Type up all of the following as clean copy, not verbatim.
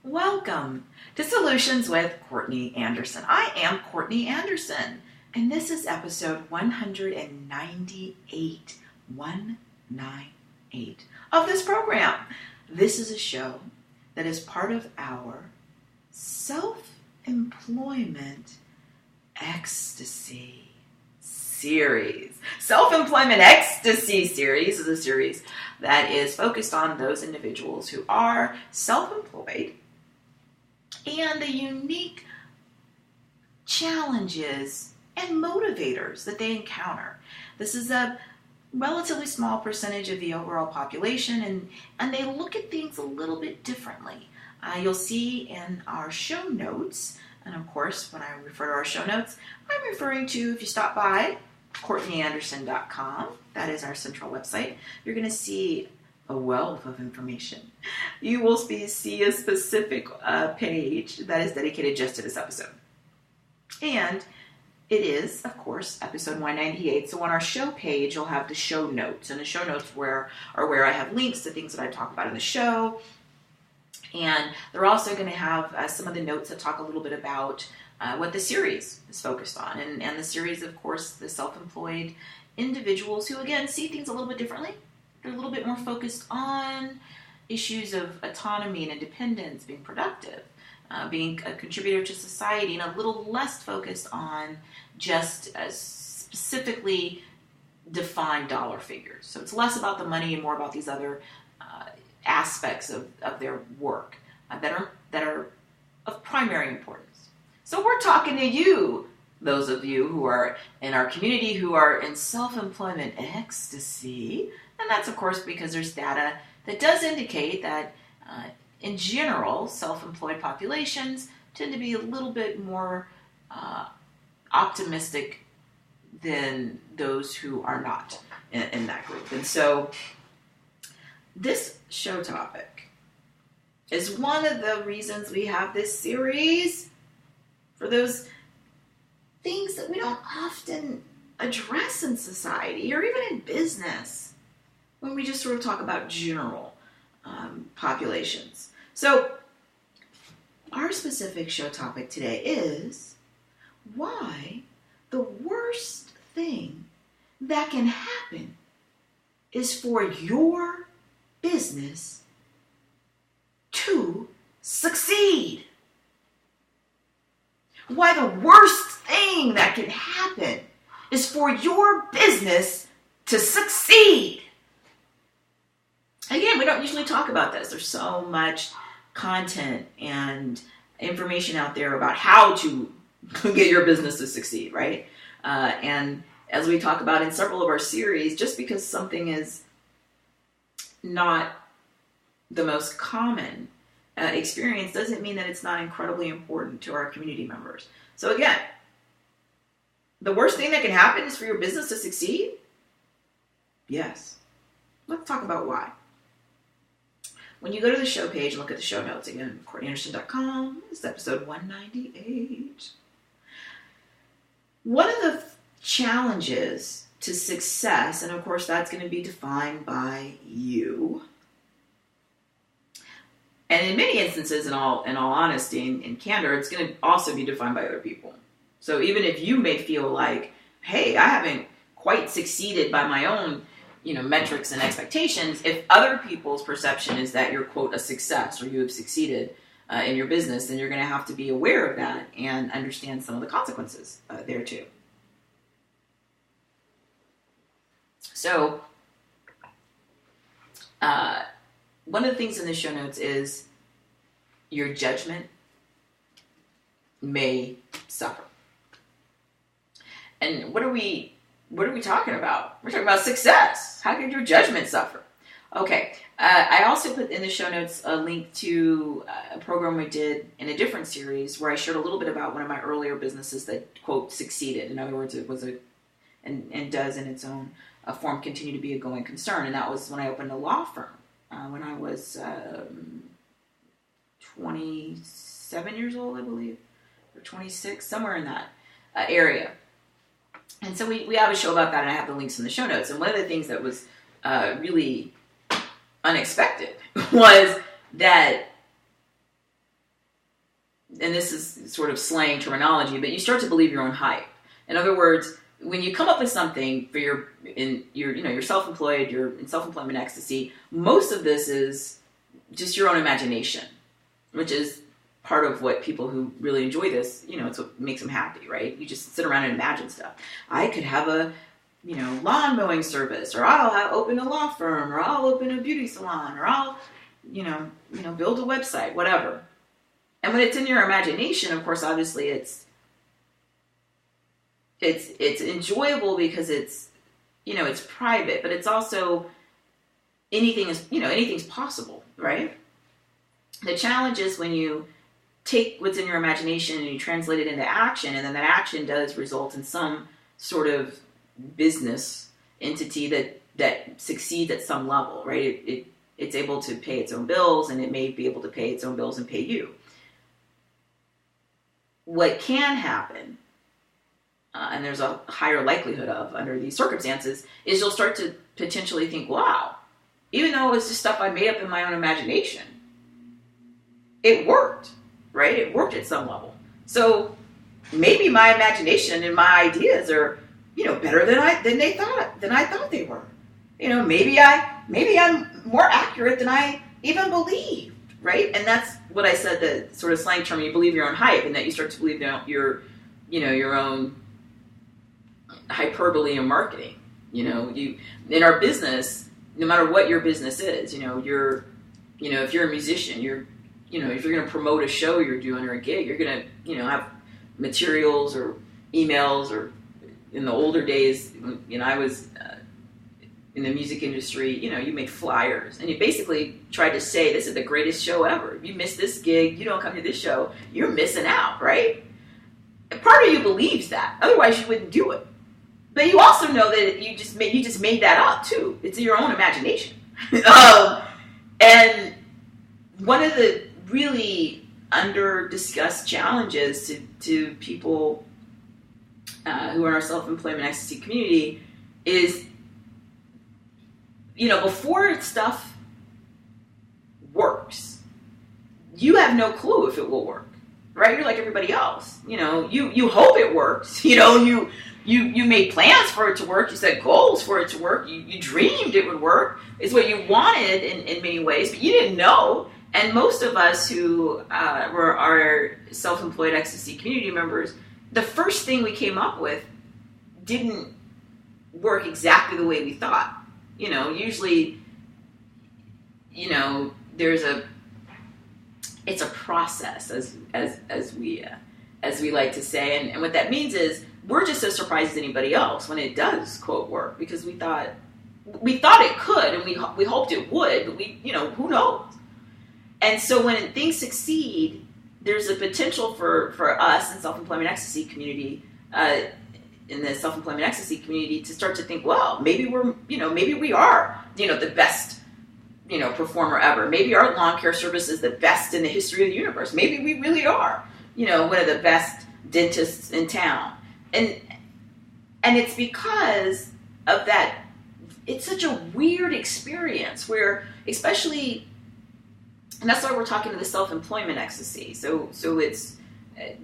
Welcome to Solutions with Courtney Anderson. I am Courtney Anderson, and this is episode 198, 198 of this program. This is a show that is part of our self-employment ecstasy series. Self-employment ecstasy series is a series that is focused on those individuals who are self-employed and the unique challenges and motivators that they encounter. This is a relatively small percentage of the overall population, and they look at things a little bit differently. You'll see in our show notes, and of course, when I refer to our show notes, I'm referring to, if you stop by, CourtneyAnderson.com, that is our central website, you're going to see a wealth of information. You will see a specific page that is dedicated just to this episode. And it is, of course, episode 198. So on our show page, you'll have the show notes. And the show notes are where I have links to things that I talk about in the show. And they're also going to have some of the notes that talk a little bit about what the series is focused on. And the series, of course, the self-employed individuals who, again, see things a little bit differently. They're a little bit more focused on issues of autonomy and independence, being productive, being a contributor to society, and a little less focused on just specifically defined dollar figures. So it's less about the money and more about these other aspects of their work that are of primary importance. So we're talking to you, those of you who are in our community who are in self-employment ecstasy. And that's, of course, because there's data that does indicate that, in general, self-employed populations tend to be a little bit more optimistic than those who are not in that group. And so this show topic is one of the reasons we have this series, for those things that we don't often address in society or even in business, when we just sort of talk about general populations. So our specific show topic today is why the worst thing that can happen is for your business to succeed. Why the worst thing that can happen is for your business to succeed. Again, we don't usually talk about this. There's so much content and information out there about how to get your business to succeed, right? And as we talk about in several of our series, just because something is not the most common experience doesn't mean that it's not incredibly important to our community members. So again, the worst thing that can happen is for your business to succeed? Yes. Let's talk about why. When you go to the show page and look at the show notes, again, CourtneyAnderson.com, this is episode 198. One of the challenges to success, and of course that's going to be defined by you, and in many instances, in all honesty and candor, it's going to also be defined by other people. So even if you may feel like, hey, I haven't quite succeeded by my own metrics and expectations, if other people's perception is that you're, quote, a success or you have succeeded in your business, then you're going to have to be aware of that and understand some of the consequences there too. So one of the things in the show notes is your judgment may suffer. And what are we talking about? We're talking about success. How could your judgment suffer? Okay. I also put in the show notes a link to a program we did in a different series where I shared a little bit about one of my earlier businesses that, quote, succeeded. In other words, it was and does in its own form continue to be a going concern. And that was when I opened a law firm when I was 27 years old, I believe, or 26, somewhere in that area. And so we have a show about that, and I have the links in the show notes. And one of the things that was really unexpected was that and this is sort of slang terminology, but you start to believe your own hype. In other words, when you come up with something for you're self-employed, you're in self-employment ecstasy, most of this is just your own imagination, which is part of what people who really enjoy this, it's what makes them happy, right? You just sit around and imagine stuff. I could have a, lawn mowing service, or I'll open a law firm, or I'll open a beauty salon, or I'll, build a website, whatever. And when it's in your imagination, of course, obviously it's enjoyable because it's private, but it's also anything's possible, right? The challenge is when you take what's in your imagination and you translate it into action, and then that action does result in some sort of business entity that succeeds at some level, right? It's able to pay its own bills, and it may be able to pay its own bills and pay you. What can happen, and there's a higher likelihood of under these circumstances, is you'll start to potentially think, wow, even though it was just stuff I made up in my own imagination, it worked, right? It worked at some level. So maybe my imagination and my ideas are, better than I thought they were. Maybe I'm more accurate than I even believed, right? And that's what I said, the sort of slang term, you believe your own hype, and that you start to believe your own hyperbole in marketing. You in our business, no matter what your business is, if you're a musician, if you're going to promote a show you're doing or a gig, you're going to, have materials or emails, or in the older days, I was in the music industry, you made flyers, and you basically tried to say, this is the greatest show ever. If you miss this gig, you don't come to this show, you're missing out, right? And part of you believes that, otherwise you wouldn't do it. But you also know that you just made that up too. It's your own imagination. And one of the really under-discussed challenges to people who are in our self-employment ecstasy community is, before stuff works, you have no clue if it will work, right? You're like everybody else. You hope it works. You made plans for it to work. You set goals for it to work. You dreamed it would work. It's what you wanted in many ways, but you didn't know. And most of us who were our self-employed ecstasy community members, the first thing we came up with didn't work exactly the way we thought. Usually, it's a process, as we like to say, and what that means is we're just as surprised as anybody else when it does, quote, work, because we thought it could, and we hoped it would, but who knows? And so when things succeed, there's a potential for us in self-employment ecstasy community, in the self-employment ecstasy community, to start to think, well, maybe we are, the best, performer ever. Maybe our lawn care service is the best in the history of the universe. Maybe we really are, one of the best dentists in town. And it's because of that. It's such a weird experience where, especially, and that's why we're talking to the self-employment ecstasy. So it's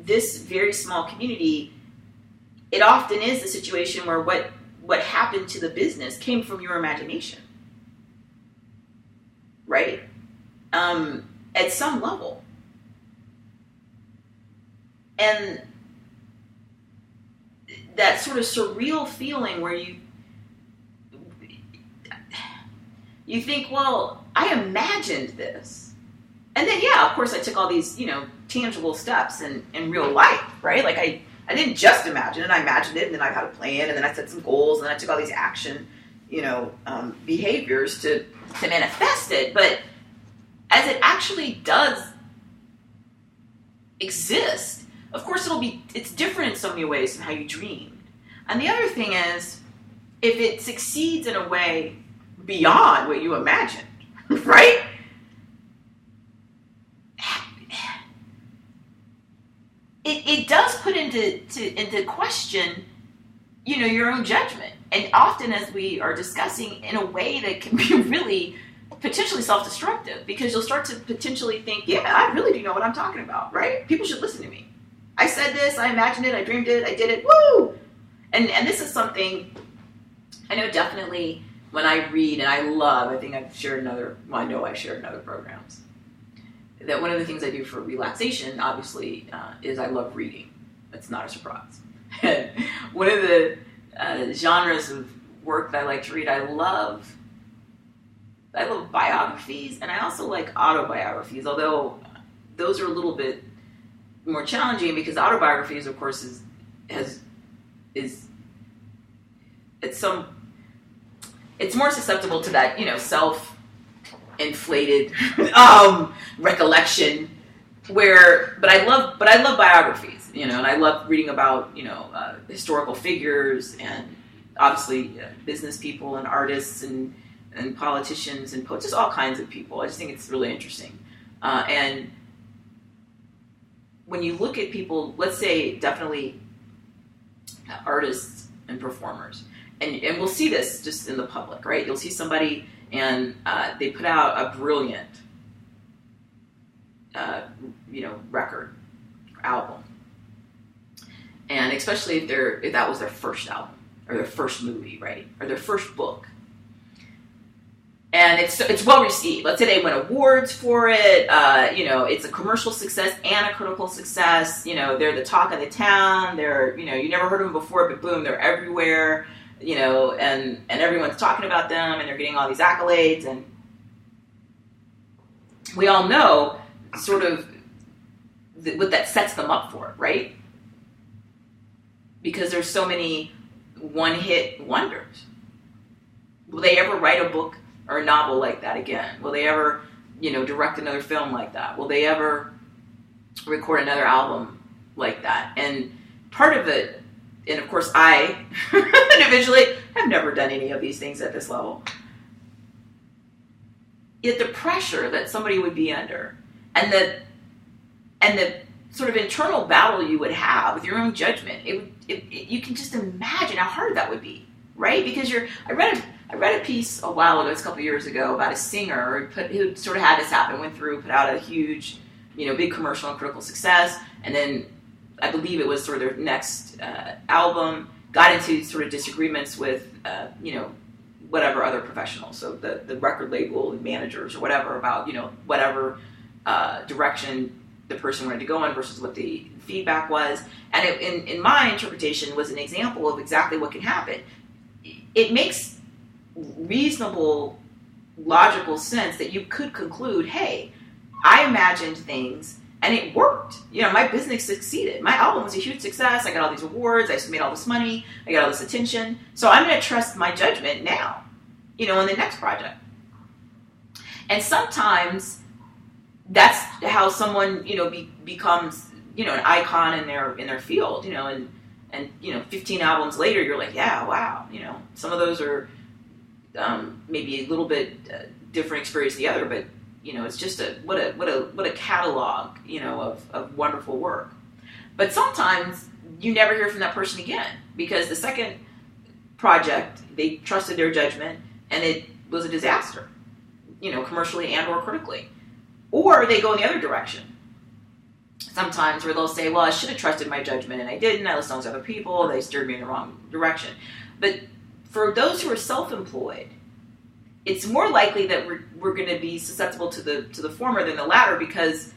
this very small community. It often is the situation where what happened to the business came from your imagination, right? At some level. And that sort of surreal feeling where you think, well, I imagined this. And then, yeah, of course, I took all these, tangible steps in real life, right? Like I didn't just imagine it. I imagined it, and then I had a plan, and then I set some goals, and then I took all these action, behaviors to manifest it. But as it actually does exist, of course, it's different in so many ways than how you dreamed. And the other thing is, if it succeeds in a way beyond what you imagined, right? It does put into question, your own judgment. And often, as we are discussing, in a way that can be really potentially self-destructive, because you'll start to potentially think, yeah, I really do know what I'm talking about, right? People should listen to me. I said this, I imagined it, I dreamed it, I did it, woo! And this is something I know definitely when I read, and I think I've shared I know I shared in other programs, that one of the things I do for relaxation, obviously, is I love reading. That's not a surprise. One of the genres of work that I like to read, I love biographies, and I also like autobiographies, although those are a little bit more challenging, because autobiographies, of course, it's more susceptible to that, self-inflated recollection. But I love biographies, and I love reading about historical figures, and obviously business people and artists and politicians and poets, just all kinds of people. I just think it's really interesting. And when you look at people, let's say definitely artists and performers, and we'll see this just in the public, right? You'll see somebody and they put out a brilliant record, album. And especially if that was their first album, or their first movie, right? Or their first book. And it's well received. Let's say they win awards for it. It's a commercial success and a critical success. They're the talk of the town. They're, you never heard of them before, but boom, they're everywhere. And everyone's talking about them, and they're getting all these accolades. And we all know sort of what that sets them up for, right? Because there's so many one-hit wonders. Will they ever write a book or a novel like that again? Will they ever, direct another film like that? Will they ever record another album like that? And part of it, and of course I individually have never done any of these things at this level, yet the pressure that somebody would be under, and the sort of internal battle you would have with your own judgment, you can just imagine how hard that would be, right? Because I read a piece a while ago, it's a couple years ago, about a singer who sort of had this happen, went through, put out a huge, big commercial and critical success, and then I believe it was sort of their next album, got into sort of disagreements with, whatever other professionals, so the record label and managers or whatever, about, whatever direction the person wanted to go in versus what the feedback was. And it, in my interpretation, was an example of exactly what can happen. It makes reasonable, logical sense that you could conclude, hey, I imagined things and it worked. My business succeeded. My album was a huge success. I got all these awards. I made all this money. I got all this attention. So I'm going to trust my judgment now, in the next project. And sometimes that's how someone, becomes, an icon in their field, and 15 albums later, you're like, yeah, wow, some of those are maybe a little bit different experience than the other, but it's just what a catalog, of wonderful work. But sometimes you never hear from that person again, because the second project, they trusted their judgment and it was a disaster, commercially and or critically. Or they go in the other direction. Sometimes where they'll say, well, I should have trusted my judgment and I didn't. I listened to all these other people. They steered me in the wrong direction. But for those who are self-employed, it's more likely that we're going to be susceptible to the former than the latter, because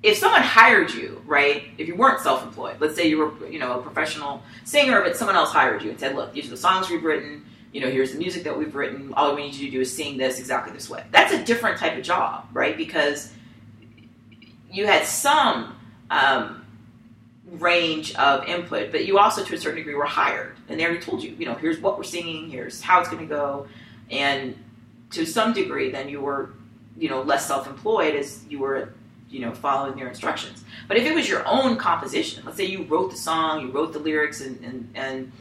if someone hired you, right, if you weren't self-employed, let's say you were, a professional singer, but someone else hired you and said, look, these are the songs we've written, here's the music that we've written, all we need you to do is sing this exactly this way. That's a different type of job, right, because you had some range of input, but you also, to a certain degree, were hired, and they already told you, here's what we're singing, here's how it's going to go, and to some degree, then you were, less self-employed as you were, following their instructions. But if it was your own composition, let's say you wrote the song, you wrote the lyrics, and then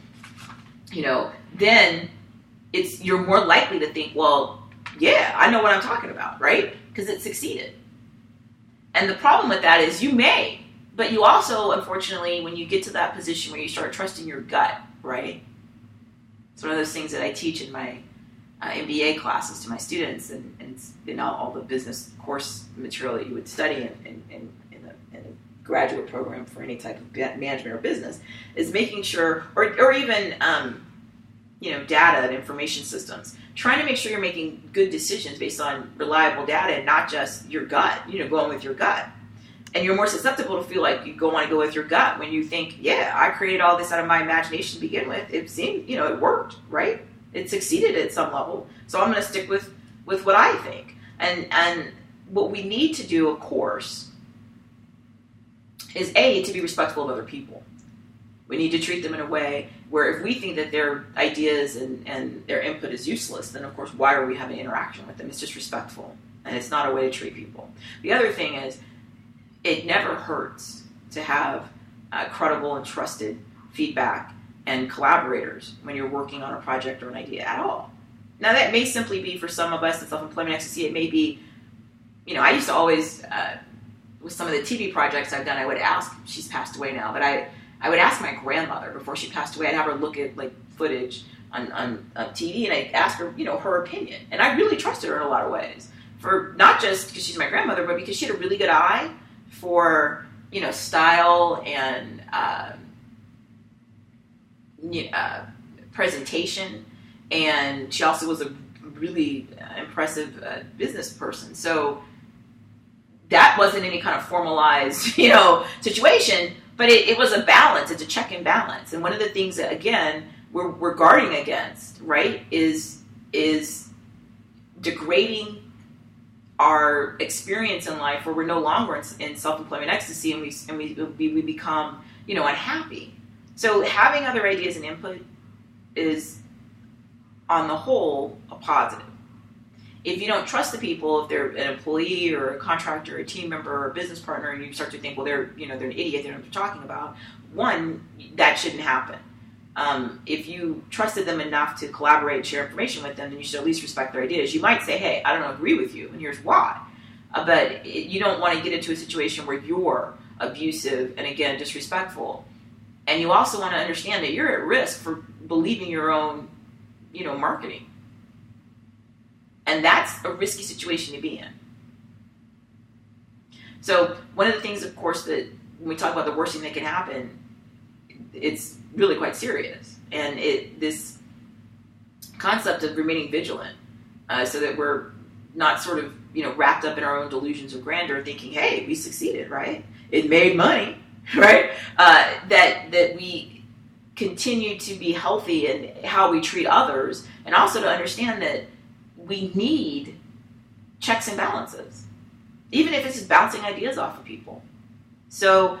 you're more likely to think, well, yeah, I know what I'm talking about, right? Because it succeeded. And the problem with that is you may, but you also, unfortunately, when you get to that position where you start trusting your gut, right? It's one of those things that I teach in my MBA classes to my students, and it's been all the business course material that you would study in a graduate program for any type of management or business, is making sure, or even data and information systems, trying to make sure you're making good decisions based on reliable data and not just your gut, going with your gut. And you're more susceptible to feel like you want to go with your gut when you think, yeah, I created all this out of my imagination to begin with. It seemed, it worked, right? It succeeded at some level. So I'm going to stick with what I think. And what we need to do, of course, is to be respectful of other people. We need to treat them in a way where if we think that their ideas and their input is useless, then of course, why are we having interaction with them? It's disrespectful, and it's not a way to treat people. The other thing is, it never hurts to have credible and trusted feedback and collaborators when you're working on a project or an idea at all. Now, that may simply be for some of us in self-employment SwCA. It may be, I used to always, with some of the TV projects I've done, I would ask, she's passed away now, but I would ask my grandmother before she passed away. I'd have her look at footage on TV, and I'd ask her, her opinion. And I really trusted her in a lot of ways, for not just because she's my grandmother, but because she had a really good eye for style and presentation, and she also was a really impressive business person. So that wasn't any kind of formalized situation, but it was a balance. It's a check and balance. And one of the things that, again, we're guarding against, right, is degrading our experience in life, where we're no longer in self-employment ecstasy, and we become unhappy. So having other ideas and input is, on the whole, a positive. If you don't trust the people, if they're an employee or a contractor, or a team member, or a business partner, and you start to think, well, they're an idiot, they don't know what they're talking about. One, that shouldn't happen. If you trusted them enough to collaborate and share information with them, then you should at least respect their ideas. You might say, hey, I don't agree with you, and here's why. But you don't want to get into a situation where you're abusive and, again, disrespectful. And you also want to understand that you're at risk for believing your own, marketing. And that's a risky situation to be in. So one of the things, of course, that when we talk about the worst thing that can happen, it's really quite serious. And this concept of remaining vigilant, so that we're not sort of, wrapped up in our own delusions of grandeur, thinking, hey, we succeeded, right? It made money, right? That we continue to be healthy in how we treat others, and also to understand that we need checks and balances, even if it's just bouncing ideas off of people. So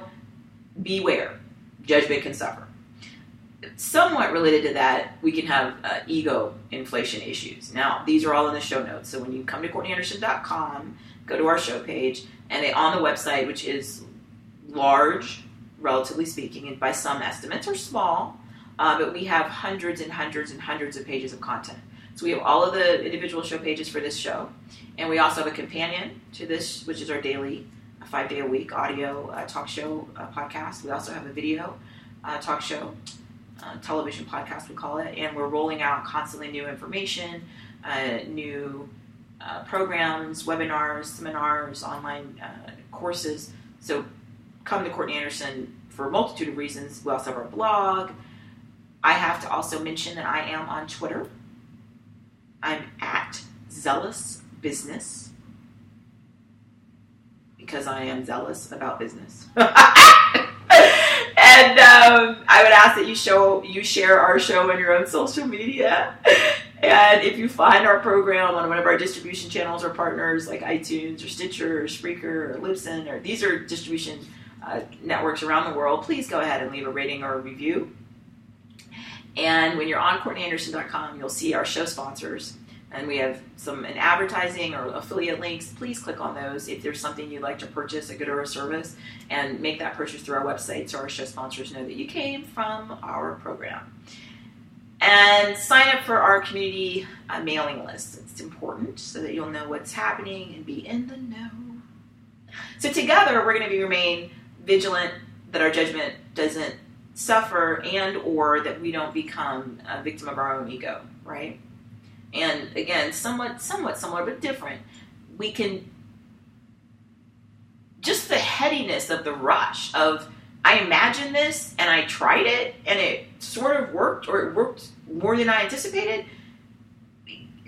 beware. Judgment can suffer. Somewhat related to that, we can have ego inflation issues. Now, these are all in the show notes. So when you come to CourtneyAnderson.com, go to our show page, and on the website, which is large, relatively speaking, and by some estimates are small, but we have hundreds and hundreds and hundreds of pages of content. So we have all of the individual show pages for this show, and we also have a companion to this, which is our daily 5-day-a-week audio talk show podcast. We also have a video talk show, television podcast we call it, and we're rolling out constantly new information, new programs, webinars, seminars, online courses. So come to Courtney Anderson for a multitude of reasons. We also have our blog. I have to also mention that I am on Twitter. I'm at Zealous Business, because I am zealous about business. And I would ask that you share our show on your own social media. And if you find our program on one of our distribution channels or partners like iTunes or Stitcher or Spreaker or Libsyn, or these are distribution networks around the world, please go ahead and leave a rating or a review. And when you're on CourtneyAnderson.com, you'll see our show sponsors. And we have some in advertising or affiliate links. Please click on those if there's something you'd like to purchase, a good or a service, and make that purchase through our website so our show sponsors know that you came from our program. And sign up for our community mailing list. It's important so that you'll know what's happening and be in the know. So together, we're going to remain vigilant that our judgment doesn't suffer, and or that we don't become a victim of our own ego, right? and again, somewhat similar but different. We can, just the headiness of the rush of, I imagined this and I tried it and it sort of worked, or it worked more than I anticipated,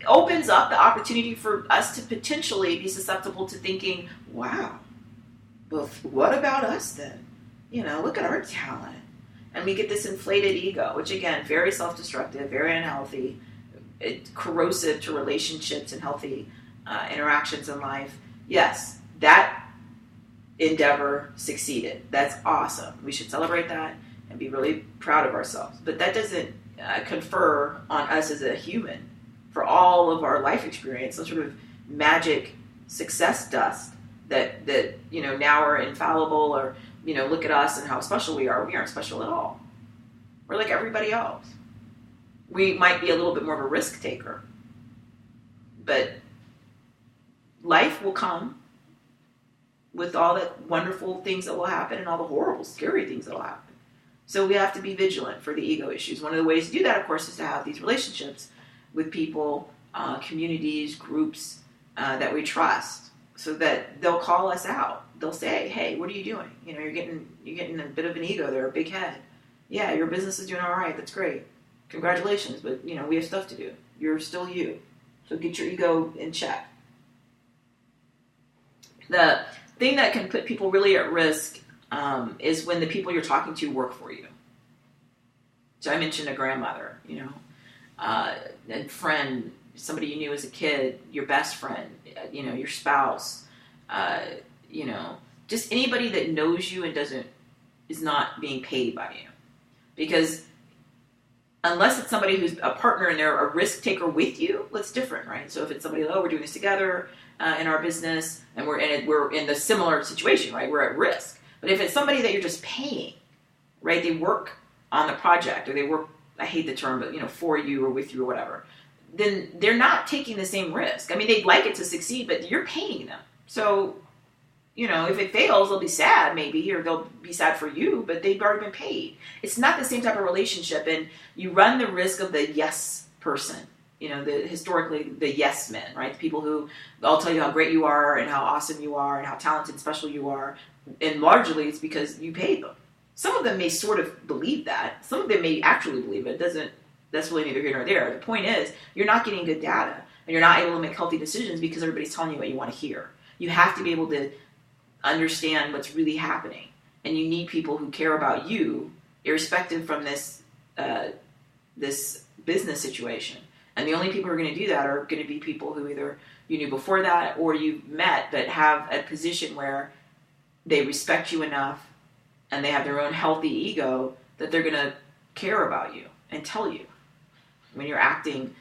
opens up the opportunity for us to potentially be susceptible to thinking, wow, well, what about us then? Look at our talent. And we get this inflated ego, which again, very self-destructive, very unhealthy, corrosive to relationships and healthy interactions in life. Yes, that endeavor succeeded. That's awesome. We should celebrate that and be really proud of ourselves. But that doesn't confer on us as a human for all of our life experience, some sort of magic success dust that now are infallible, or look at us and how special we are. We aren't special at all. We're like everybody else. We might be a little bit more of a risk taker, but life will come with all the wonderful things that will happen and all the horrible, scary things that will happen. So we have to be vigilant for the ego issues. One of the ways to do that, of course, is to have these relationships with people, communities, groups that we trust, so that they'll call us out. They'll say, hey, what are you doing? You're getting a bit of an ego there, a big head. Yeah, your business is doing all right. That's great. Congratulations. But, we have stuff to do. You're still you. So get your ego in check. The thing that can put people really at risk is when the people you're talking to work for you. So I mentioned a grandmother, a friend, somebody you knew as a kid, your best friend, your spouse, just anybody that knows you and is not being paid by you. Because unless it's somebody who's a partner and they're a risk taker with you, that's different, right? So if it's somebody, we're doing this together in our business, and we're in the similar situation, right? We're at risk. But if it's somebody that you're just paying, right? They work on the project, or they work, I hate the term, but for you or with you or whatever, then they're not taking the same risk. I mean, they'd like it to succeed, but you're paying them. So, if it fails, they'll be sad maybe, or they'll be sad for you, but they've already been paid. It's not the same type of relationship, and you run the risk of the yes person. Historically, the yes men, right? The people who all tell you how great you are and how awesome you are and how talented and special you are. And largely it's because you paid them. Some of them may sort of believe that. Some of them may actually believe it. That's really neither here nor there. The point is, you're not getting good data, and you're not able to make healthy decisions because everybody's telling you what you want to hear. You have to be able to understand what's really happening. And you need people who care about you, irrespective from this business situation. And the only people who are going to do that are going to be people who either you knew before that or you've met, but have a position where they respect you enough and they have their own healthy ego that they're going to care about you and tell you when you're acting,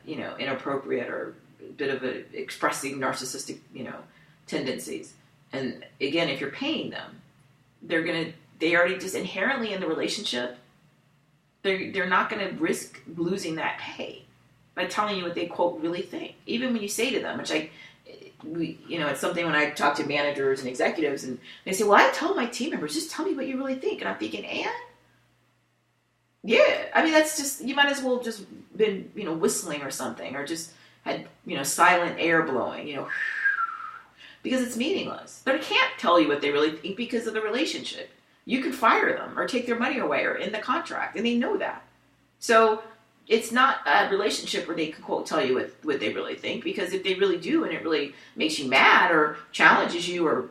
inappropriate or a bit of expressing narcissistic, tendencies. And again, if you're paying them, they already just inherently in the relationship, they're not going to risk losing that pay by telling you what they, quote, really think. Even when you say to them, which it's something when I talk to managers and executives and they say, well, I tell my team members, just tell me what you really think. And I'm thinking, yeah, I mean, that's just, you might as well just been, whistling or something, or just had, silent air blowing, because it's meaningless. They can't tell you what they really think because of the relationship. You could fire them or take their money away or end the contract, and they know that. So it's not a relationship where they can, quote, tell you what they really think, because if they really do and it really makes you mad or challenges you or,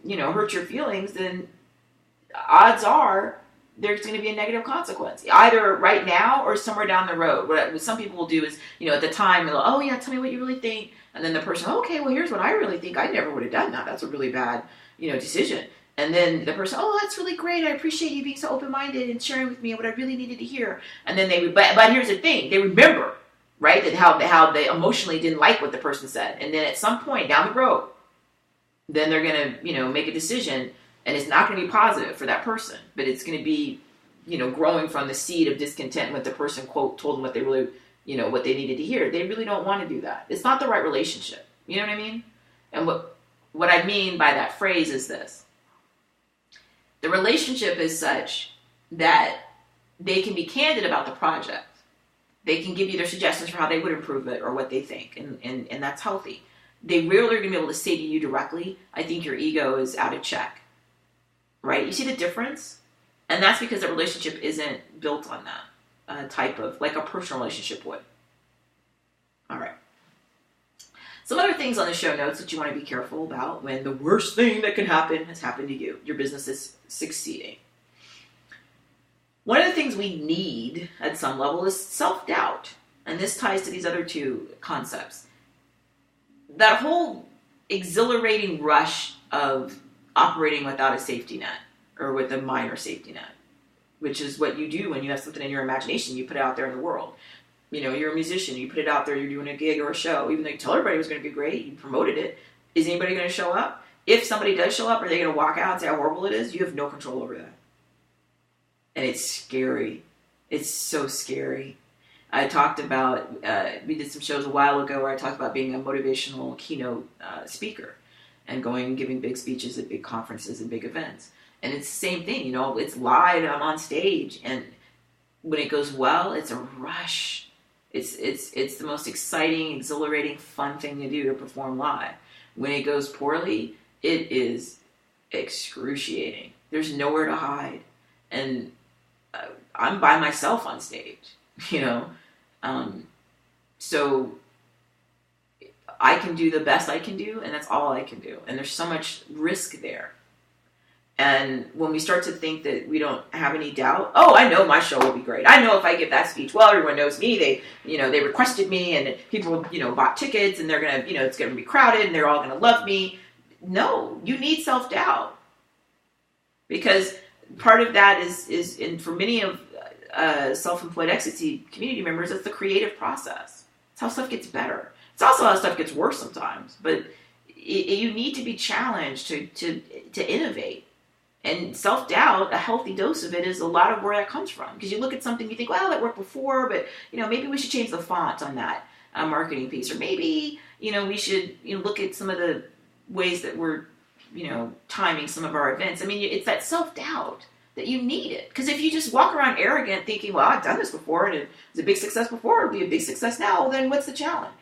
hurts your feelings, then odds are there's going to be a negative consequence, either right now or somewhere down the road. What some people will do is, at the time, they'll, oh yeah, tell me what you really think. And then the person, okay, well, here's what I really think. I never would have done that. That's a really bad, decision. And then the person, oh, that's really great. I appreciate you being so open-minded and sharing with me what I really needed to hear. And then but here's the thing. They remember, right, that how they emotionally didn't like what the person said. And then at some point down the road, then they're going to, make a decision, and it's not going to be positive for that person, but it's going to be, growing from the seed of discontent with the person, quote, told them what they really, what they needed to hear. They really don't want to do that. It's not the right relationship. You know what I mean? And what I mean by that phrase is this. The relationship is such that they can be candid about the project, They can give you their suggestions for how they would improve it or what they think, and that's healthy. They rarely are going to be able to say to you directly, I think your ego is out of check, right? You see the difference? And that's because the relationship isn't built on that type of, like a personal relationship would. All right. Some other things on the show notes that you want to be careful about when the worst thing that can happen has happened to you. Your business is succeeding. One of the things we need at some level is self-doubt. And this ties to these other two concepts. That whole exhilarating rush of operating without a safety net or with a minor safety net, which is what you do when you have something in your imagination, you put it out there in the world. You know, you're a musician, you put it out there, you're doing a gig or a show, even though you tell everybody it was going to be great, you promoted it. Is anybody going to show up? If somebody does show up, are they going to walk out and say how horrible it is? You have no control over that. And it's scary. It's so scary. I talked about, we did some shows a while ago where I talked about being a motivational keynote speaker and going and giving big speeches at big conferences and big events. And it's the same thing, you know, it's live and I'm on stage. And when it goes well, it's a rush. It's the most exciting, exhilarating, fun thing to do to perform live. When it goes poorly, it is excruciating. There's nowhere to hide. And I'm by myself on stage, you know. So I can do the best I can do, and that's all I can do. And there's so much risk there. And when we start to think that we don't have any doubt, oh, I know my show will be great. I know if I give that speech, well, everyone knows me. They requested me, and people, bought tickets, and they're gonna, it's gonna be crowded, and they're all gonna love me. No, you need self-doubt, because part of that is and for many of self-employed ecstasy community members, it's the creative process. It's how stuff gets better. It's also how stuff gets worse sometimes. But you need to be challenged to innovate. And self-doubt, a healthy dose of it, is a lot of where that comes from. Because you look at something, you think, well, that worked before, but maybe we should change the font on that marketing piece, or maybe we should look at some of the ways that we're timing some of our events. I mean, it's that self-doubt that you need it. Because if you just walk around arrogant thinking, well, I've done this before, and it was a big success before, it'll be a big success now, well, then what's the challenge?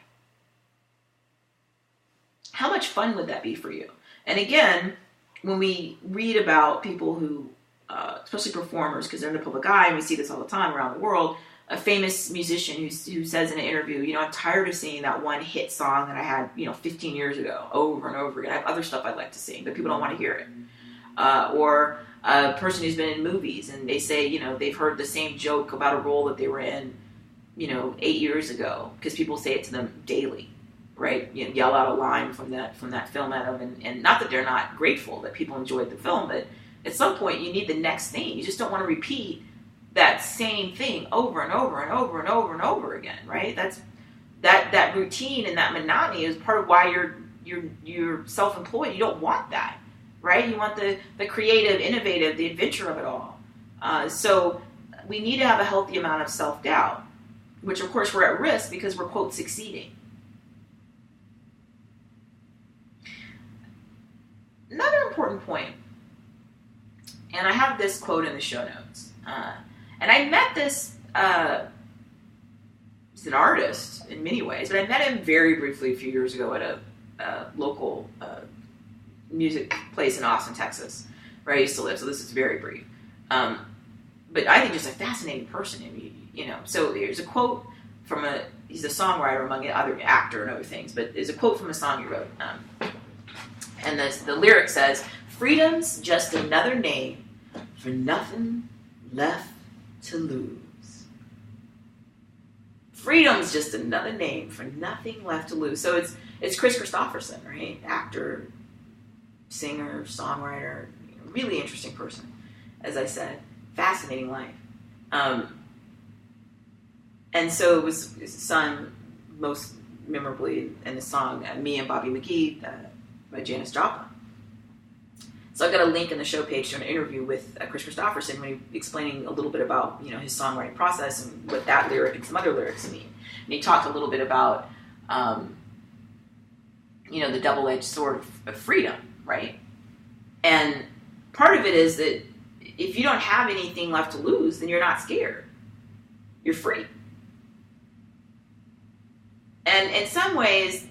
How much fun would that be for you? And again, when we read about people who, especially performers, because they're in the public eye, and we see this all the time around the world, a famous musician who says in an interview, I'm tired of singing that one hit song that I had, 15 years ago, over and over again. I have other stuff I'd like to sing, but people don't want to hear it. Or a person who's been in movies, and they say, they've heard the same joke about a role that they were in, 8 years ago, because people say it to them daily, right? Yell out a line from that film at them, and not that they're not grateful that people enjoyed the film, but at some point you need the next thing. You just don't want to repeat that same thing over and over and over and over and over again, right? That routine and that monotony is part of why you're self-employed. You don't want that, right? You want the creative, innovative, the adventure of it all. So we need to have a healthy amount of self-doubt, which of course we're at risk because we're, quote, succeeding. Another important point, and I have this quote in the show notes, and I met this, he's an artist in many ways, but I met him very briefly a few years ago at a local music place in Austin, Texas, where I used to live, so this is very brief. But I think just a fascinating person, So there's a quote from he's a songwriter among other actor and other things, but there's a quote from a song he wrote, and the lyric says, "Freedom's just another name for nothing left to lose." Freedom's just another name for nothing left to lose. So it's Chris Christopherson, right? Actor, singer, songwriter, really interesting person. As I said, fascinating life. And so it was sung most memorably in the song "Me and Bobby McGee" by Janis Joplin. So I've got a link in the show page to an interview with Chris Christopherson when he explaining a little bit about his songwriting process and what that lyric and some other lyrics mean. And he talked a little bit about the double-edged sword of freedom, right? And part of it is that if you don't have anything left to lose, then you're not scared. You're free. And in some ways,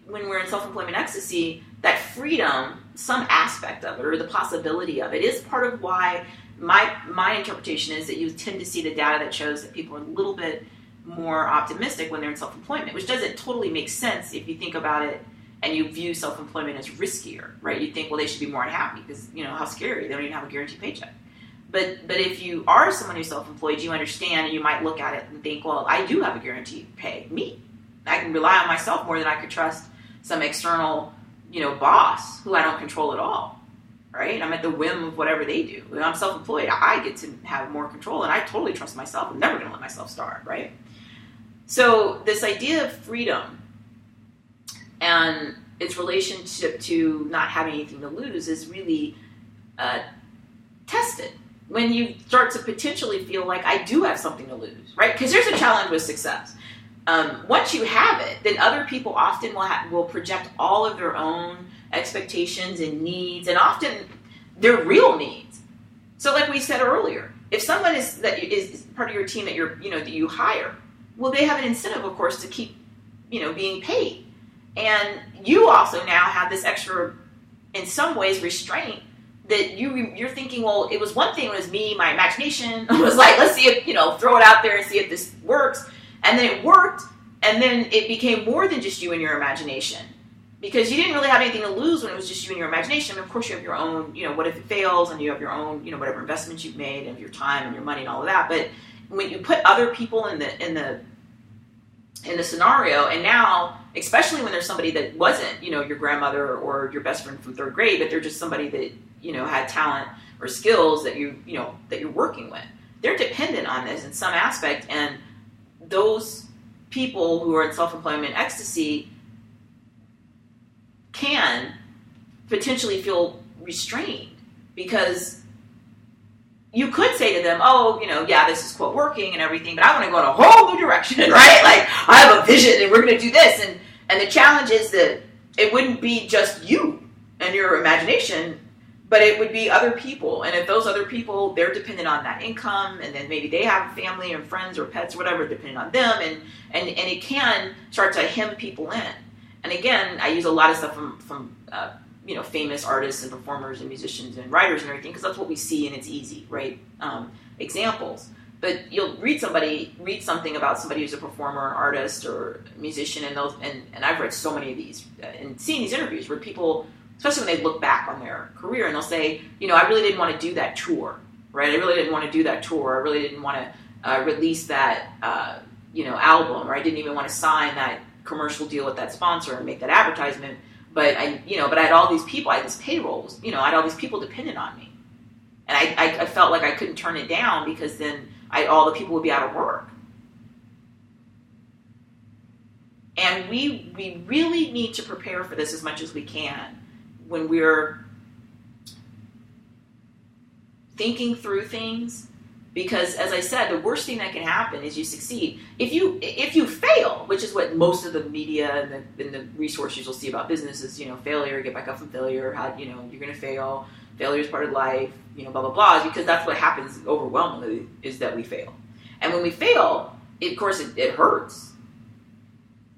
when we're in self-employment ecstasy, that freedom, some aspect of it, or the possibility of it, is part of why my interpretation is that you tend to see the data that shows that people are a little bit more optimistic when they're in self-employment, which doesn't totally make sense if you think about it and you view self-employment as riskier, right? You think, well, they should be more unhappy because, how scary, they don't even have a guaranteed paycheck. But if you are someone who's self-employed, you understand, and you might look at it and think, well, I do have a guaranteed pay. Me. I can rely on myself more than I could trust some external, boss who I don't control at all, right? I'm at the whim of whatever they do. When I'm self-employed, I get to have more control, and I totally trust myself. I'm never going to let myself starve, right? So this idea of freedom and its relationship to not having anything to lose is really tested when you start to potentially feel like I do have something to lose, right? Because there's a challenge with success. Once you have it, then other people often will project all of their own expectations and needs, and often their real needs. So, like we said earlier, if someone is part of your team that that you hire, well, they have an incentive, of course, to keep being paid, and you also now have this extra, in some ways, restraint that you're thinking, well, it was one thing, it was me, my imagination. I was like, let's see if throw it out there and see if this works. And then it worked, and then it became more than just you and your imagination. Because you didn't really have anything to lose when it was just you and your imagination. Of course, you have your own, what if it fails, and you have your own, whatever investments you've made, and your time and your money and all of that. But when you put other people in the scenario, and now, especially when there's somebody that wasn't, your grandmother or your best friend from third grade, but they're just somebody that, had talent or skills that that you're working with, they're dependent on this in some aspect, and those people who are in self-employment ecstasy can potentially feel restrained, because you could say to them, oh, yeah, this is quote working and everything, but I want to go in a whole new direction, right? Like, I have a vision and we're going to do this. And the challenge is that it wouldn't be just you and your imagination, but it would be other people. And if those other people, they're dependent on that income, and then maybe they have family or friends or pets or whatever depending on them, and it can start to hem people in. And again, I use a lot of stuff from famous artists and performers and musicians and writers and everything, because that's what we see and it's easy, right? Examples. But you'll read something about somebody who's a performer, an artist, or a musician, and I've read so many of these and seen these interviews where people, especially when they look back on their career, and they'll say, I really didn't want to do that tour, right? I really didn't want to do that tour. I really didn't want to release that, album, or I didn't even want to sign that commercial deal with that sponsor and make that advertisement. But I had all these people, I had this payroll, I had all these people dependent on me. And I felt like I couldn't turn it down, because then all the people would be out of work. And we really need to prepare for this as much as we can when we're thinking through things, because, as I said, the worst thing that can happen is you succeed. If you fail, which is what most of the media and the resources you'll see about business is, failure, get back up from failure, how, you're going to fail, failure is part of life, blah, blah, blah, is because that's what happens overwhelmingly, is that we fail. And when we fail, of course, it hurts.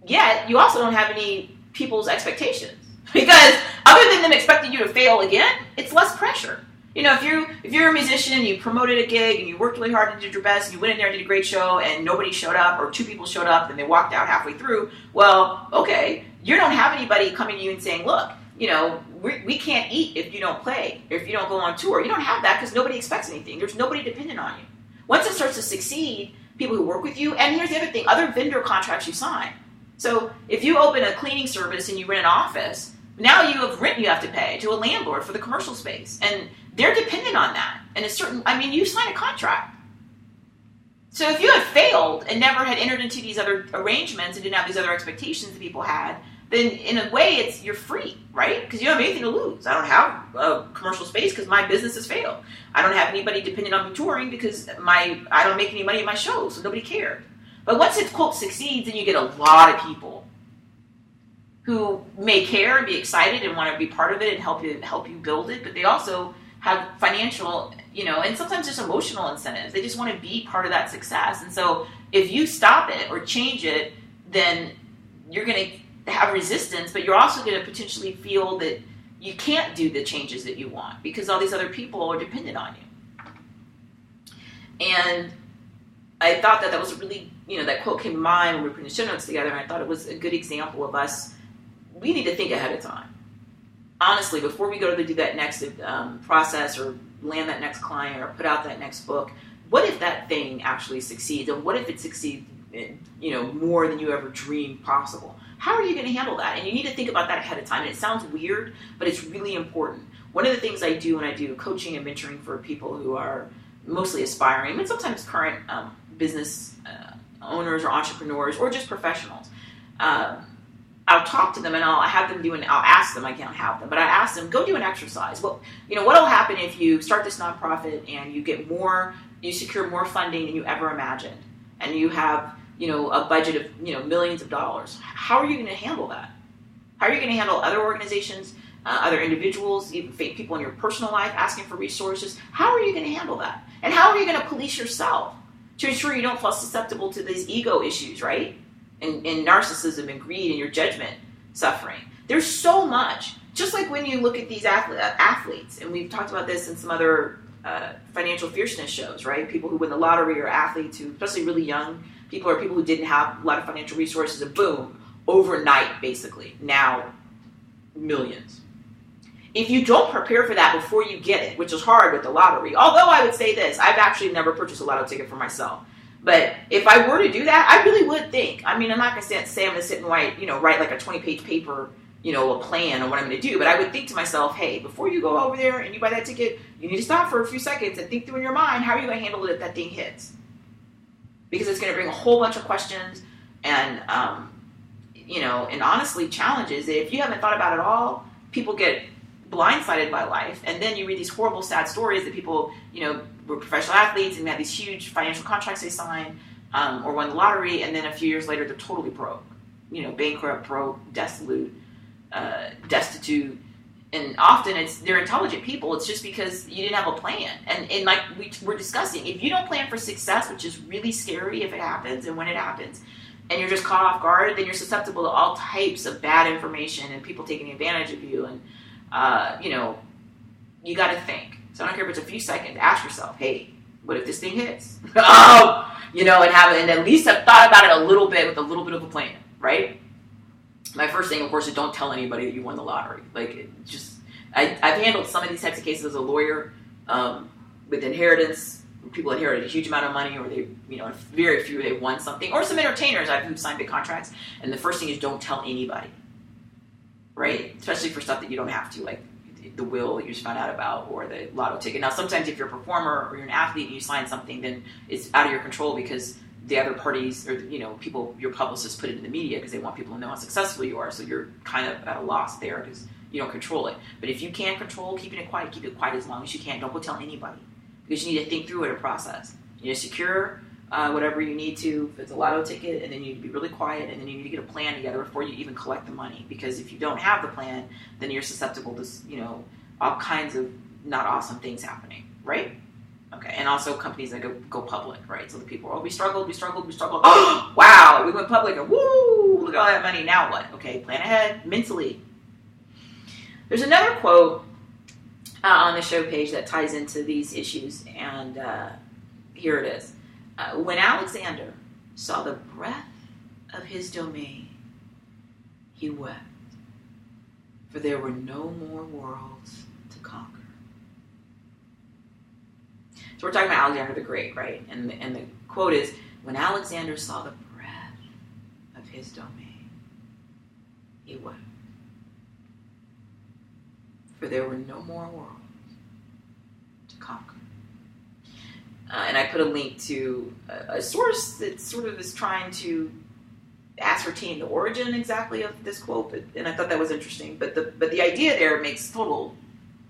Yet, you also don't have any people's expectations. Because other than them expecting you to fail again, it's less pressure. If you're a musician and you promoted a gig and you worked really hard and did your best and you went in there and did a great show and nobody showed up, or two people showed up and they walked out halfway through, well, okay, you don't have anybody coming to you and saying, look, we can't eat if you don't play, or if you don't go on tour. You don't have that because nobody expects anything. There's nobody dependent on you. Once it starts to succeed, people who work with you, and here's the other thing, other vendor contracts you sign. So if you open a cleaning service and you rent an office, now you have rent you have to pay to a landlord for the commercial space. And they're dependent on that. And you sign a contract. So if you had failed and never had entered into these other arrangements and didn't have these other expectations that people had, then in a way you're free, right? Because you don't have anything to lose. I don't have a commercial space because my business has failed. I don't have anybody dependent on me touring because I don't make any money at my shows, so nobody cared. But once it, quote, succeeds, then you get a lot of people who may care and be excited and want to be part of it and help you build it, but they also have financial, and sometimes just emotional incentives. They just want to be part of that success. And so if you stop it or change it, then you're going to have resistance, but you're also going to potentially feel that you can't do the changes that you want because all these other people are dependent on you. And I thought that was a really, that quote came to mind when we were putting the show notes together, and I thought it was a good example of us. We need to think ahead of time. Honestly, before we go to do that next process or land that next client or put out that next book, what if that thing actually succeeds? And what if it succeeds, more than you ever dreamed possible? How are you going to handle that? And you need to think about that ahead of time. And it sounds weird, but it's really important. One of the things I do when I do coaching and mentoring for people who are mostly aspiring, but sometimes current business owners or entrepreneurs or just professionals, I'll talk to them and I'll ask them, I can't have them, but I ask them, go do an exercise. Well, what'll happen if you start this nonprofit and you secure more funding than you ever imagined, and you have, a budget of, millions of dollars. How are you going to handle that? How are you going to handle other organizations, other individuals, even people in your personal life asking for resources? How are you going to handle that? And how are you going to police yourself to ensure you don't fall susceptible to these ego issues, right? And narcissism and greed and your judgment suffering. There's so much. Just like when you look at these athletes, and we've talked about this in some other financial fierceness shows, right? People who win the lottery or athletes who, especially really young people, or people who didn't have a lot of financial resources, and boom, overnight, basically, now millions. If you don't prepare for that before you get it, which is hard with the lottery, although I would say this, I've actually never purchased a lotto ticket for myself. But if I were to do that, I really would think. I mean, I'm not going to say I'm going to sit and write like a 20-page paper, a plan on what I'm going to do. But I would think to myself, hey, before you go over there and you buy that ticket, you need to stop for a few seconds and think through in your mind, how are you going to handle it if that thing hits? Because it's going to bring a whole bunch of questions and, and honestly challenges that if you haven't thought about it all, people get blindsided by life. And then you read these horrible, sad stories that people, were professional athletes and had these huge financial contracts they signed or won the lottery, and then a few years later they're totally broke, bankrupt, broke, destitute, and often they're intelligent people. It's just because you didn't have a plan. And like we're discussing, if you don't plan for success, which is really scary if it happens and when it happens, and you're just caught off guard, then you're susceptible to all types of bad information and people taking advantage of you. And you got to think. So I don't care if it's a few seconds. Ask yourself, hey, what if this thing hits? And at least have thought about it a little bit with a little bit of a plan, right? My first thing, of course, is don't tell anybody that you won the lottery. I've handled some of these types of cases as a lawyer with inheritance. People inherited a huge amount of money, or they, very few they won something, or some entertainers who've signed big contracts. And the first thing is don't tell anybody, right? Especially for stuff that you don't have to, like the will that you just found out about or the lotto ticket. Now, sometimes if you're a performer or you're an athlete and you sign something, then it's out of your control because the other parties or, people, your publicists put it in the media because they want people to know how successful you are. So you're kind of at a loss there because you don't control it. But if you can control keeping it quiet, keep it quiet as long as you can. Don't go tell anybody because you need to think through it a process. You need to secure whatever you need to. If it's a lotto ticket, and then you need to be really quiet, and then you need to get a plan together before you even collect the money. Because if you don't have the plan, then you're susceptible to, all kinds of not awesome things happening, right? Okay, and also companies that go public, right? So the people are, we struggled. Oh, wow, we went public, and woo, look at all that money. Now what? Okay, plan ahead mentally. There's another quote on the show page that ties into these issues, and here it is. When Alexander saw the breadth of his domain, he wept, for there were no more worlds to conquer. So we're talking about Alexander the Great, right? And the quote is, when Alexander saw the breadth of his domain, he wept, for there were no more worlds to conquer. And I put a link to a source that sort of is trying to ascertain the origin exactly of this quote, and I thought that was interesting. But the idea there makes total,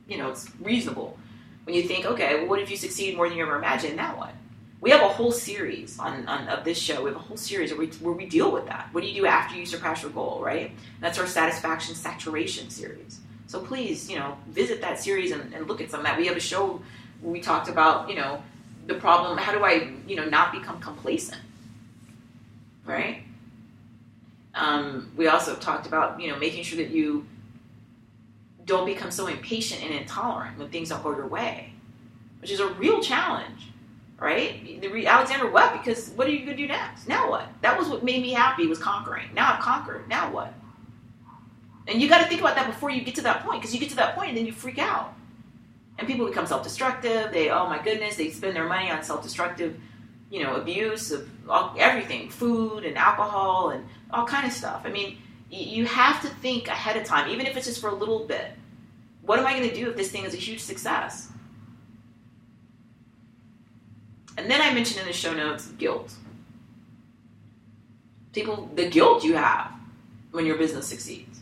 it's reasonable. When you think, okay, well, what if you succeed more than you ever imagined? Now what? We have a whole series of this show. We have a whole series where we deal with that. What do you do after you surpass your goal, right? That's our satisfaction saturation series. So please, visit that series and look at some of that. We have a show where we talked about, the problem, how do I, not become complacent, right? We also talked about, making sure that you don't become so impatient and intolerant when things don't go your way, which is a real challenge, right? Alexander wept because what are you going to do next? Now what? That was what made me happy, was conquering. Now I've conquered. Now what? And you got to think about that before you get to that point, because you get to that point and then you freak out. And people become self-destructive. Oh my goodness, they spend their money on self-destructive, abuse of everything, food and alcohol and all kind of stuff. I mean, you have to think ahead of time, even if it's just for a little bit. What am I going to do if this thing is a huge success? And then I mentioned in the show notes guilt. The guilt you have when your business succeeds.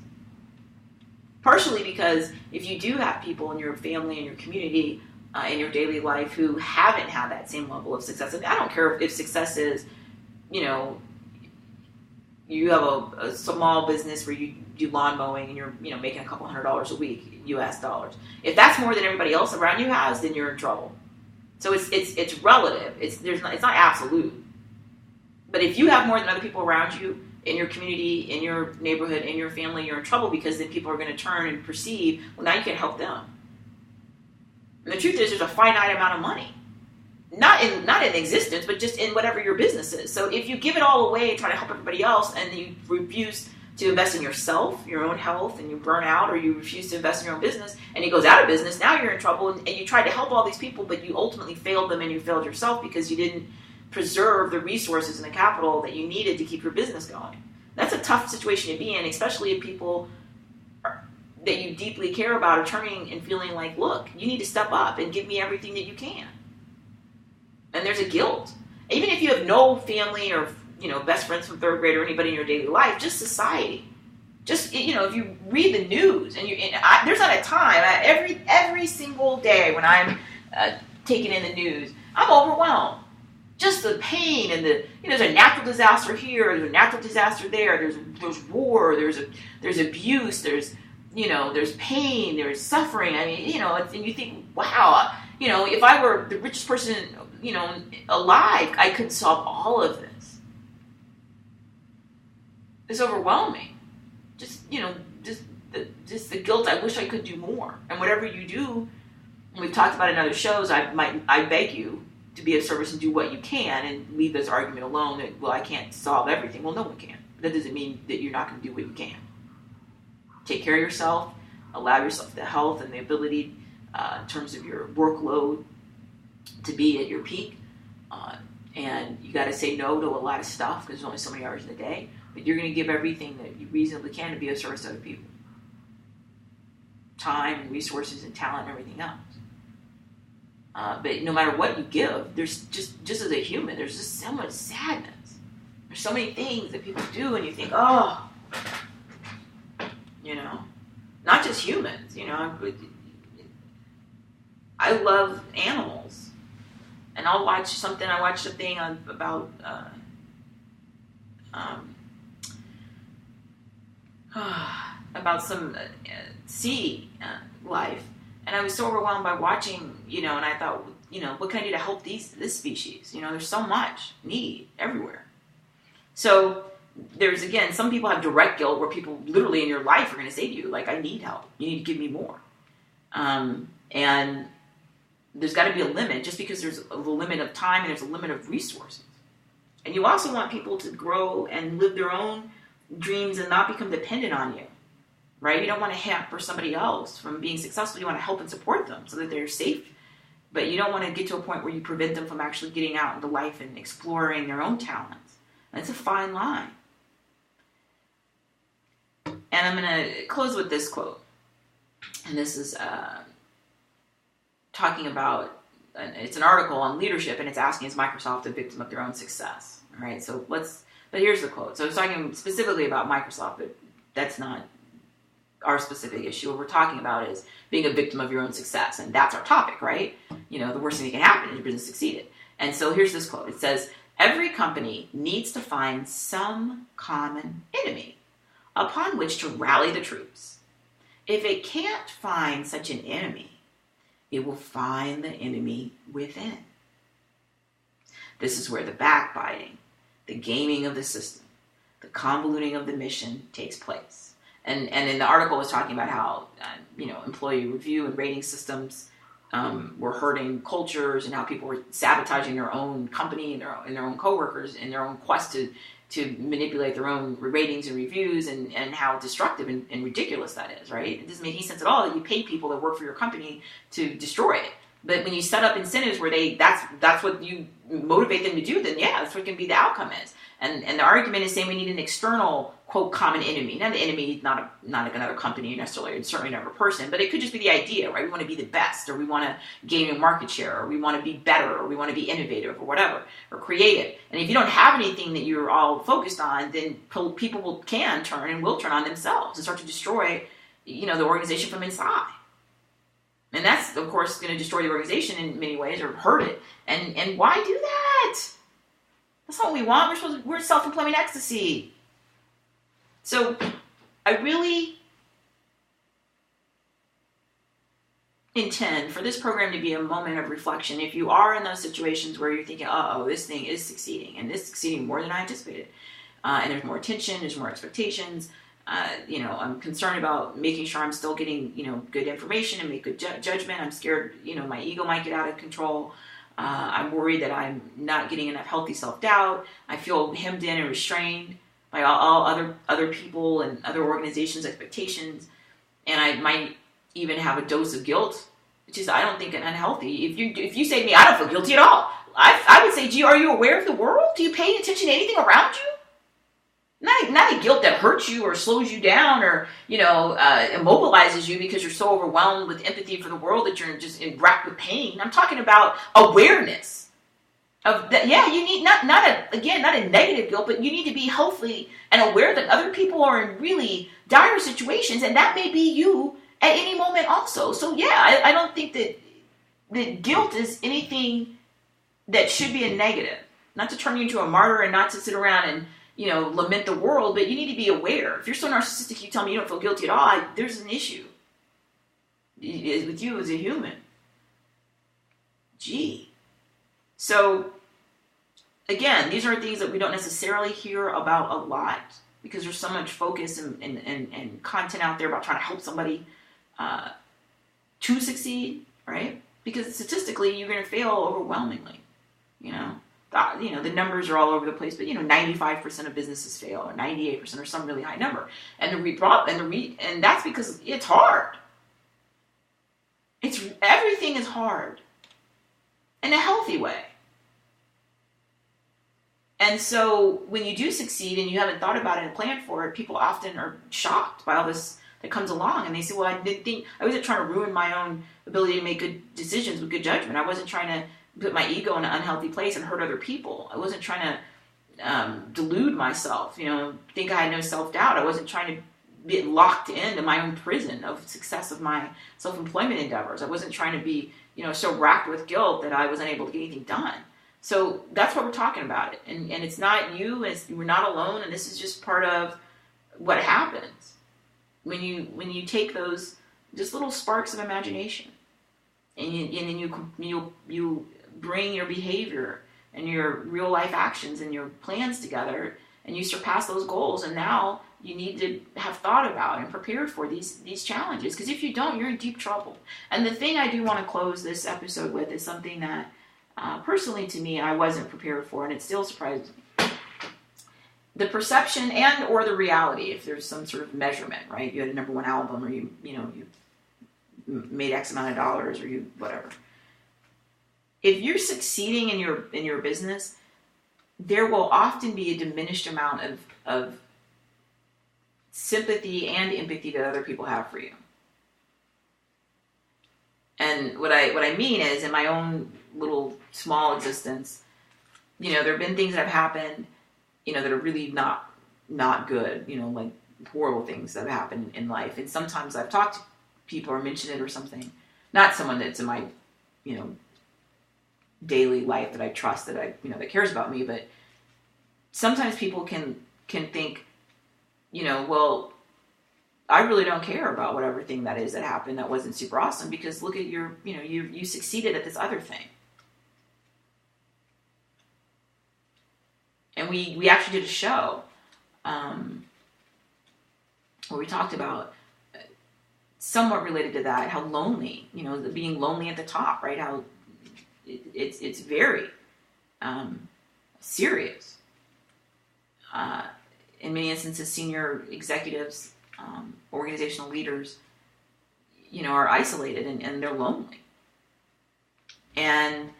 Partially because if you do have people in your family and your community, in your daily life who haven't had that same level of success. And I don't care if success is, you have a small business where you do lawn mowing and you're, making a couple $100 a week, US dollars. If that's more than everybody else around you has, then you're in trouble. So it's relative. It's not absolute. But if you have more than other people around you, in your community, in your neighborhood, in your family, you're in trouble, because then people are going to turn and perceive, well, now you can't help them. And the truth is, there's a finite amount of money. Not in existence, but just in whatever your business is. So if you give it all away and try to help everybody else, and you refuse to invest in yourself, your own health, and you burn out, or you refuse to invest in your own business, and it goes out of business, now you're in trouble, and you tried to help all these people, but you ultimately failed them, and you failed yourself because you didn't preserve the resources and the capital that you needed to keep your business going. That's a tough situation to be in, especially if people that you deeply care about are turning and feeling like, look, you need to step up and give me everything that you can. And there's a guilt. Even if you have no family or, best friends from third grade or anybody in your daily life, just society. Just, if you read the news, there's not a time, every single day when I'm taking in the news, I'm overwhelmed. Just the pain and there's a natural disaster here, there's a natural disaster there, there's war, there's abuse, there's pain, there's suffering. I mean, and you think, wow, if I were the richest person, alive, I could solve all of this. It's overwhelming. Just the guilt. I wish I could do more. And whatever you do, and we've talked about in other shows, I beg you to be of service and do what you can, and leave this argument alone that, well, I can't solve everything. Well, no one can. That doesn't mean that you're not going to do what you can. Take care of yourself. Allow yourself the health and the ability in terms of your workload to be at your peak. And you got to say no to a lot of stuff because there's only so many hours in a day. But you're going to give everything that you reasonably can to be of service to other people. Time and resources and talent and everything else. But no matter what you give, there's just as a human, there's just so much sadness. There's so many things that people do, and you think, oh, not just humans. I love animals, and I'll watch something. I watched a thing about some sea life. And I was so overwhelmed by watching, and I thought, what can I do to help this species? There's so much need everywhere. So there's, again, some people have direct guilt where people literally in your life are going to say to you, like, I need help. You need to give me more. And there's got to be a limit, just because there's a limit of time and there's a limit of resources. And you also want people to grow and live their own dreams and not become dependent on you. Right? You don't want to hamper somebody else from being successful. You want to help and support them so that they're safe. But you don't want to get to a point where you prevent them from actually getting out into life and exploring their own talents. That's a fine line. And I'm going to close with this quote. And this is talking about, it's an article on leadership, and it's asking, is Microsoft a victim of their own success? All right, but here's the quote. So it's talking specifically about Microsoft, but that's not our specific issue. What we're talking about is being a victim of your own success, and that's our topic, right? The worst thing that can happen is your business succeeded. And so here's this quote. It says, every company needs to find some common enemy upon which to rally the troops. If it can't find such an enemy, it will find the enemy within. This is where the backbiting, the gaming of the system, the convoluting of the mission takes place. And in the article was talking about how, employee review and rating systems were hurting cultures, and how people were sabotaging their own company and their own coworkers in their own quest to manipulate their own ratings and reviews, and how destructive and ridiculous that is, right? It doesn't make any sense at all that you pay people that work for your company to destroy it. But when you set up incentives where that's what you motivate them to do, then yeah, that's what can be the outcome is. And the argument is saying we need an external, quote, common enemy. Not the enemy, not like another company necessarily, and certainly another person, but it could just be the idea, right? We want to be the best, or we want to gain a market share, or we want to be better, or we want to be innovative, or whatever, or creative. And if you don't have anything that you're all focused on, then people can turn and will turn on themselves and start to destroy, the organization from inside. And that's, of course, going to destroy the organization in many ways, or hurt it. And why do that? That's not what we want. We're self-employment ecstasy. So I really intend for this program to be a moment of reflection. If you are in those situations where you're thinking, this thing is succeeding, and it's succeeding more than I anticipated, and there's more attention, there's more expectations, I'm concerned about making sure I'm still getting, good information and make good judgment. I'm scared, my ego might get out of control. I'm worried that I'm not getting enough healthy self-doubt. I feel hemmed in and restrained by all other people and other organizations' expectations. And I might even have a dose of guilt, which is, I don't think, unhealthy. If you say to me, I don't feel guilty at all, I would say, gee, are you aware of the world? Do you pay attention to anything around you? Not a guilt that hurts you or slows you down or, immobilizes you because you're so overwhelmed with empathy for the world that you're just racked with pain. I'm talking about awareness of that. Yeah, you need not a negative guilt, but you need to be healthy and aware that other people are in really dire situations, and that may be you at any moment also. So yeah, I don't think that guilt is anything that should be a negative. Not to turn you into a martyr and not to sit around and lament the world, but you need to be aware. If you're so narcissistic, you tell me you don't feel guilty at all, there's an issue with you as a human. Gee. So, again, these are things that we don't necessarily hear about a lot because there's so much focus and content out there about trying to help somebody to succeed, right? Because statistically, you're going to fail overwhelmingly, the numbers are all over the place, but 95% of businesses fail, or 98%, or some really high number. And and that's because it's hard. Everything is hard in a healthy way. And so when you do succeed and you haven't thought about it and planned for it, people often are shocked by all this that comes along, and they say, well, I wasn't trying to ruin my own ability to make good decisions with good judgment. I wasn't trying to put my ego in an unhealthy place and hurt other people. I wasn't trying to delude myself, think I had no self-doubt. I wasn't trying to get locked into my own prison of success of my self-employment endeavors. I wasn't trying to be, so racked with guilt that I was unable to get anything done. So that's what we're talking about. And it's not you, we're not alone, and this is just part of what happens when you take those just little sparks of imagination and then you bring your behavior and your real life actions and your plans together, and you surpass those goals. And now you need to have thought about and prepared for these challenges, because if you don't, you're in deep trouble. And the thing I do want to close this episode with is something that personally to me I wasn't prepared for, and it still surprises me. The perception and or the reality, if there's some sort of measurement, right? You had a number one album, or you made X amount of dollars, or you whatever. If you're succeeding in your business, there will often be a diminished amount of sympathy and empathy that other people have for you. And what I mean is, in my own little small existence, there have been things that have happened, that are really not good, like horrible things that have happened in life. And sometimes I've talked to people or mentioned it or something, not someone that's in my, daily life that I trust, that that cares about me, but sometimes people can think, well, I really don't care about whatever thing that is that happened that wasn't super awesome, because look at you succeeded at this other thing. And we actually did a show where we talked about somewhat related to that, how lonely, being lonely at the top, right? How it's very serious. In many instances, senior executives, organizational leaders, are isolated and they're lonely. And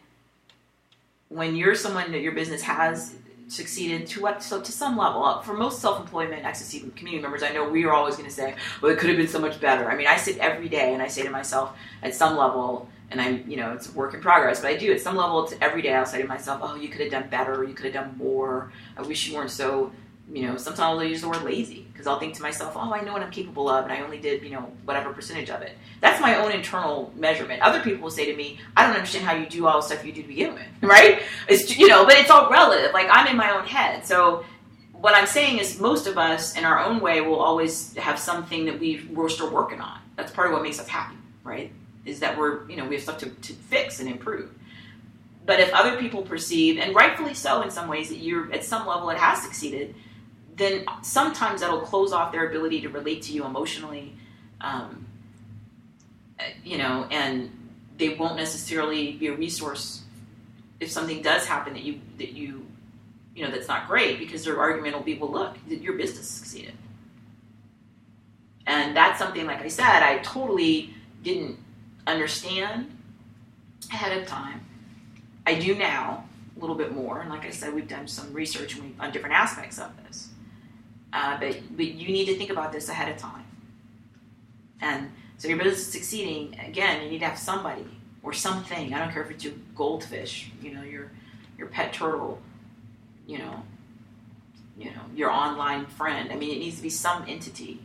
when you're someone that your business has succeeded to some level, for most self-employment access community members, I know we are always going to say, well, it could have been so much better. I mean, I sit every day and I say to myself at some level, and I'm, it's a work in progress, but I do at some level, every day I'll say to myself, oh, you could have done better, you could have done more. I wish you weren't so, sometimes I'll use the word lazy, because I'll think to myself, oh, I know what I'm capable of, and I only did, whatever percentage of it. That's my own internal measurement. Other people will say to me, I don't understand how you do all the stuff you do to begin with, right? It's, but it's all relative. Like, I'm in my own head. So what I'm saying is most of us, in our own way, will always have something that we're still working on. That's part of what makes us happy, right? Is that we have stuff to fix and improve. But if other people perceive, and rightfully so in some ways, that you're at some level it has succeeded, then sometimes that'll close off their ability to relate to you emotionally, and they won't necessarily be a resource if something does happen that you that's not great, because their argument will be, well, look, your business succeeded. And that's something, like I said, I totally didn't understand ahead of time. I do now a little bit more, and like I said, we've done some research on different aspects of this. But you need to think about this ahead of time. And so your business is succeeding, again, you need to have somebody or something. I don't care if it's your goldfish, your pet turtle, your online friend. I mean, it needs to be some entity.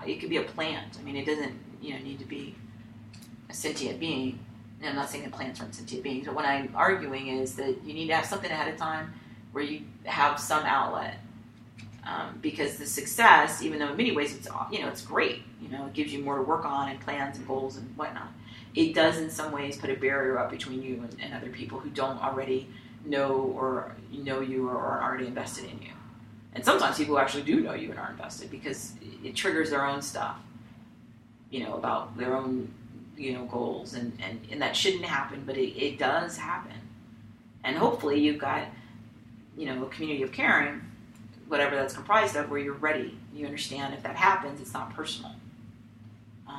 It could be a plant. I mean, it doesn't need to be a sentient being. And I'm not saying that plants aren't sentient beings, but what I'm arguing is that you need to have something ahead of time where you have some outlet. Because the success, even though in many ways it's great, it gives you more to work on and plans and goals and whatnot, it does in some ways put a barrier up between you and other people who don't already know you or are already invested in you. And sometimes people actually do know you and are invested, because it triggers their own stuff, about their own, goals, and that shouldn't happen, but it does happen. And hopefully you've got, a community of caring, whatever that's comprised of, where you're ready. You understand if that happens, it's not personal.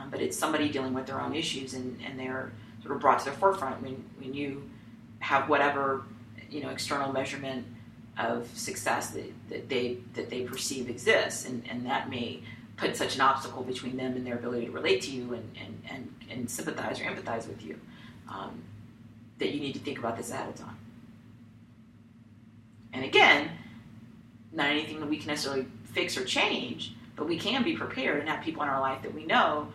But it's somebody dealing with their own issues, and they're sort of brought to the forefront when you have whatever, external measurement of success that they perceive exists, and that may put such an obstacle between them and their ability to relate to you and sympathize or empathize with you, that you need to think about this ahead of time. And again, not anything that we can necessarily fix or change, but we can be prepared and have people in our life that we know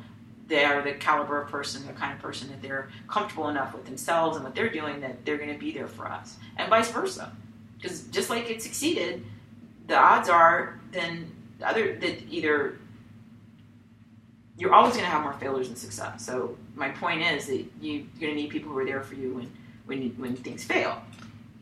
they are the caliber of person, the kind of person that they're comfortable enough with themselves and what they're doing, that they're going to be there for us, and vice versa. Because just like it succeeded, the odds are then either you're always going to have more failures than success. So my point is that you're going to need people who are there for you when things fail.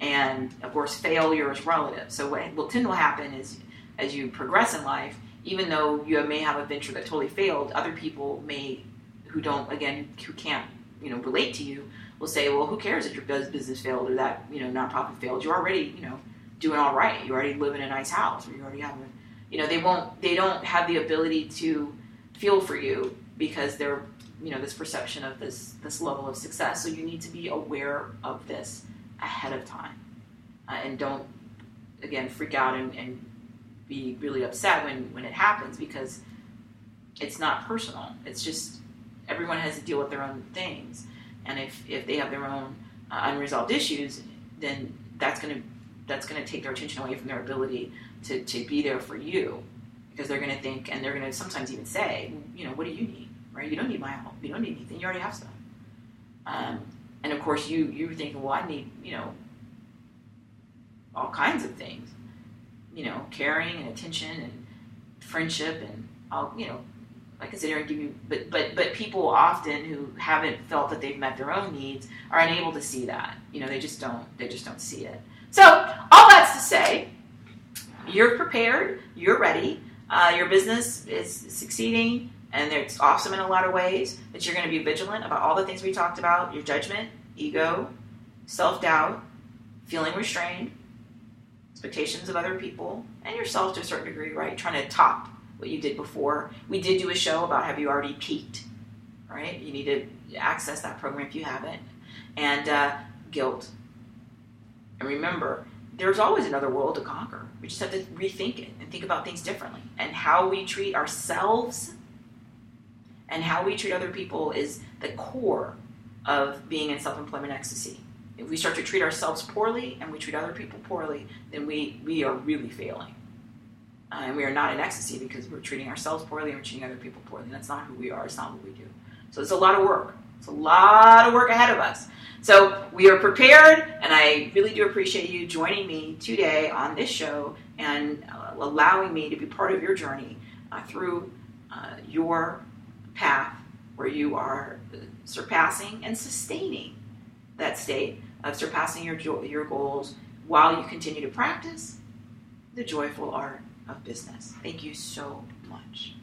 And of course, failure is relative. So what will tend to happen is, as you progress in life, even though you may have a venture that totally failed, other people who can't, relate to you, will say, well, who cares if your business failed or that, nonprofit failed? You're already, doing all right. You already live in a nice house, or you already have they don't have the ability to feel for you, because they're, this perception of this level of success. So you need to be aware of this ahead of time, and don't, again, freak out and be really upset when it happens, because it's not personal. It's just everyone has to deal with their own things, and if they have their own unresolved issues, then that's gonna take their attention away from their ability to be there for you, because they're gonna think, and they're gonna sometimes even say, what do you need, right? You don't need my help. You don't need anything. You already have stuff. And of course, you're thinking, well, I need, all kinds of things, caring and attention and friendship, and I'll, I can sit here and give you, but people often who haven't felt that they've met their own needs are unable to see that. They just don't see it. So all that's to say, You're prepared. You're ready. Your business is succeeding, and it's awesome in a lot of ways. But you're going to be vigilant about all the things we talked about: your judgment, ego, self-doubt, feeling restrained, expectations of other people, and yourself to a certain degree, right? Trying to top what you did before. We did do a show about have you already peaked, right? You need to access that program if you haven't. And guilt. And remember, there's always another world to conquer. We just have to rethink it and think about things differently. And how we treat ourselves and how we treat other people is the core of being in self-employment ecstasy. If we start to treat ourselves poorly and we treat other people poorly, then we are really failing. And we are not in ecstasy because we're treating ourselves poorly and we're treating other people poorly. And that's not who we are. It's not what we do. So it's a lot of work. It's a lot of work ahead of us. So we are prepared, and I really do appreciate you joining me today on this show and allowing me to be part of your journey through your path where you are surpassing and sustaining that state of surpassing your goals while you continue to practice the joyful art of business. Thank you so much.